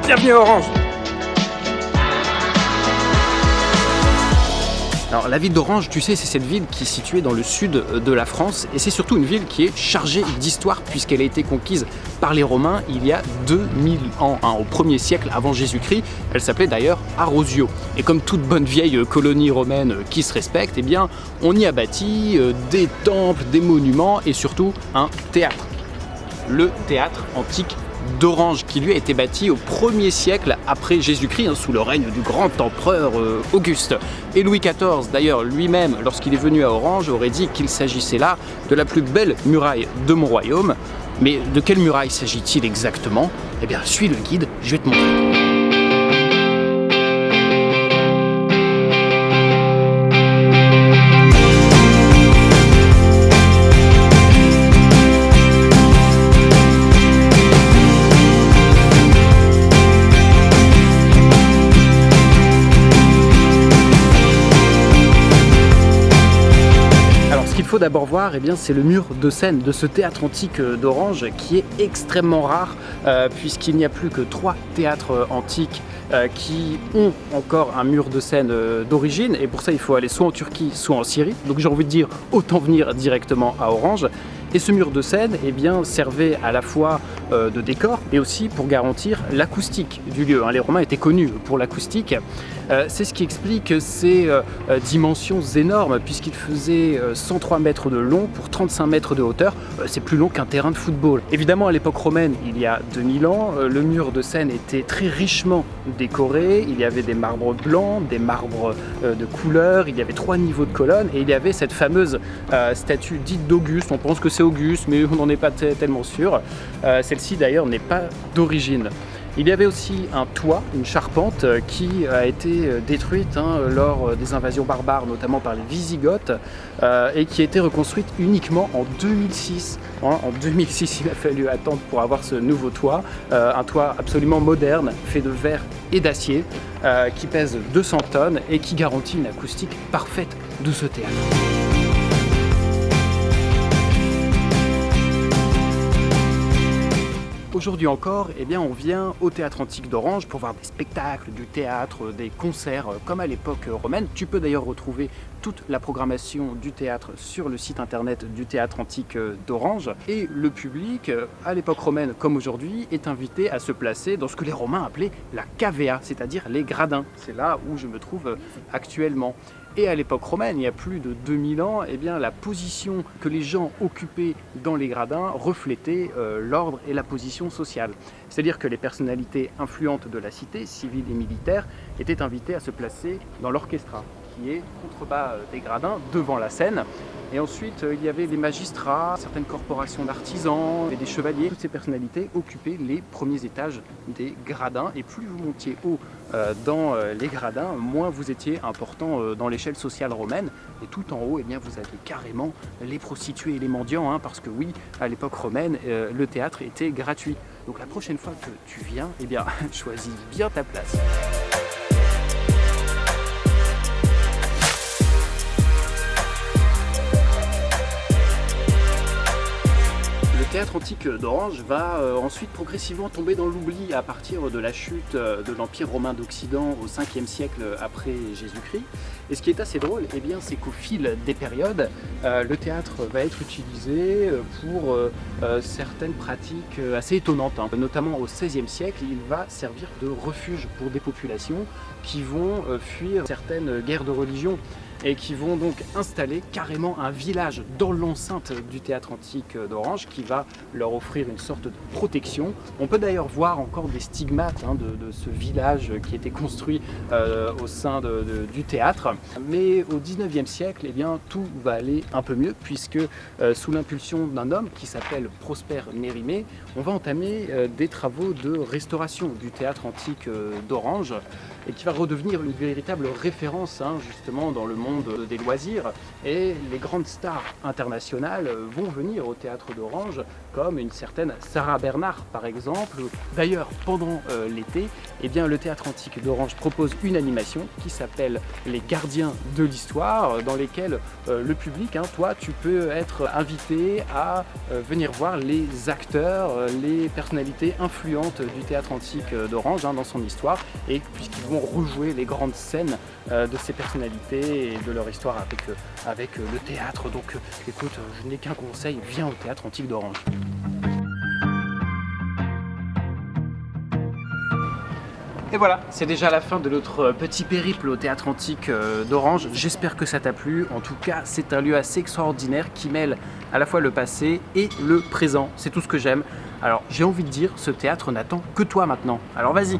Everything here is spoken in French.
Bienvenue à Orange. Alors la ville d'Orange, tu sais, c'est cette ville qui est située dans le sud de la France et c'est surtout une ville qui est chargée d'histoire puisqu'elle a été conquise par les Romains il y a 2000 ans, au 1er siècle avant Jésus-Christ. Elle s'appelait d'ailleurs Arosio. Et comme toute bonne vieille colonie romaine qui se respecte, eh bien, on y a bâti des temples, des monuments et surtout un théâtre. Le théâtre antique d'Orange, qui lui a été bâti au 1er siècle après Jésus-Christ, sous le règne du grand empereur Auguste. Et Louis XIV, d'ailleurs, lui-même, lorsqu'il est venu à Orange, aurait dit qu'il s'agissait là de la plus belle muraille de mon royaume. Mais de quelle muraille s'agit-il exactement? Eh bien, suis le guide, je vais te montrer. Ce qu'il faut d'abord voir, eh bien, c'est le mur de scène de ce théâtre antique d'Orange qui est extrêmement rare puisqu'il n'y a plus que 3 théâtres antiques qui ont encore un mur de scène d'origine et pour ça il faut aller soit en Turquie soit en Syrie. Donc j'ai envie de dire autant venir directement à Orange. Et ce mur de scène eh bien, servait à la fois de décor et aussi pour garantir l'acoustique du lieu. Les Romains étaient connus pour l'acoustique. C'est ce qui explique ces dimensions énormes puisqu'il faisait 103 mètres de long pour 35 mètres de hauteur. C'est plus long qu'un terrain de football. Évidemment, à l'époque romaine, il y a 2000 ans, le mur de scène était très richement décoré. Il y avait des marbres blancs, des marbres de couleur, il y avait 3 niveaux de colonnes et il y avait cette fameuse statue dite d'Auguste. On pense que c'est Auguste, mais on n'en est pas tellement sûr. Celle-ci d'ailleurs n'est pas d'origine. Il y avait aussi un toit, une charpente qui a été détruite lors des invasions barbares, notamment par les Wisigoths, et qui a été reconstruite uniquement en 2006. En 2006, il a fallu attendre pour avoir ce nouveau toit, un toit absolument moderne, fait de verre et d'acier, qui pèse 200 tonnes et qui garantit une acoustique parfaite de ce théâtre. Aujourd'hui encore, eh bien, on vient au théâtre antique d'Orange pour voir des spectacles, du théâtre, des concerts comme à l'époque romaine. Tu peux d'ailleurs retrouver toute la programmation du théâtre sur le site internet du théâtre antique d'Orange. Et le public, à l'époque romaine comme aujourd'hui, est invité à se placer dans ce que les Romains appelaient la cavea, c'est-à-dire les gradins. C'est là où je me trouve actuellement. Et à l'époque romaine, il y a plus de 2000 ans, eh bien, la position que les gens occupaient dans les gradins reflétait l'ordre et la position sociale. C'est-à-dire que les personnalités influentes de la cité, civiles et militaires, étaient invitées à se placer dans l'orchestra, qui est contrebas des gradins, devant la scène. Et ensuite, il y avait les magistrats, certaines corporations d'artisans et des chevaliers. Toutes ces personnalités occupaient les premiers étages des gradins. Et plus vous montiez haut dans les gradins, moins vous étiez important dans l'échelle sociale romaine. Et tout en haut, eh bien, vous aviez carrément les prostituées et les mendiants, parce que oui, à l'époque romaine, le théâtre était gratuit. Donc la prochaine fois que tu viens, eh bien, choisis bien ta place. Le théâtre antique d'Orange va ensuite progressivement tomber dans l'oubli à partir de la chute de l'Empire romain d'Occident au 5e siècle après Jésus-Christ. Et ce qui est assez drôle, eh bien, c'est qu'au fil des périodes, le théâtre va être utilisé pour certaines pratiques assez étonnantes. Notamment au XVIe siècle, il va servir de refuge pour des populations qui vont fuir certaines guerres de religion et qui vont donc installer carrément un village dans l'enceinte du théâtre antique d'Orange qui va leur offrir une sorte de protection. On peut d'ailleurs voir encore des stigmates de ce village qui était construit au sein du théâtre. Mais au 19e siècle, eh bien, tout va aller un peu mieux puisque sous l'impulsion d'un homme qui s'appelle Prosper Mérimée, on va entamer des travaux de restauration du théâtre antique d'Orange et qui va redevenir une véritable référence justement dans le monde monde des loisirs. Et les grandes stars internationales vont venir au Théâtre d'Orange, comme une certaine Sarah Bernhardt par exemple. D'ailleurs, pendant l'été, eh bien, le Théâtre Antique d'Orange propose une animation qui s'appelle Les Gardiens de l'Histoire, dans lesquels le public, toi, tu peux être invité à venir voir les acteurs, les personnalités influentes du Théâtre Antique d'Orange dans son histoire, et puisqu'ils vont rejouer les grandes scènes de ces personnalités et de leur histoire avec le théâtre. Donc écoute, je n'ai qu'un conseil, viens au Théâtre Antique d'Orange. Et voilà, c'est déjà la fin de notre petit périple au Théâtre Antique d'Orange. J'espère que ça t'a plu. En tout cas, c'est un lieu assez extraordinaire qui mêle à la fois le passé et le présent. C'est tout ce que j'aime. Alors, j'ai envie de dire, ce théâtre n'attend que toi maintenant. Alors vas-y!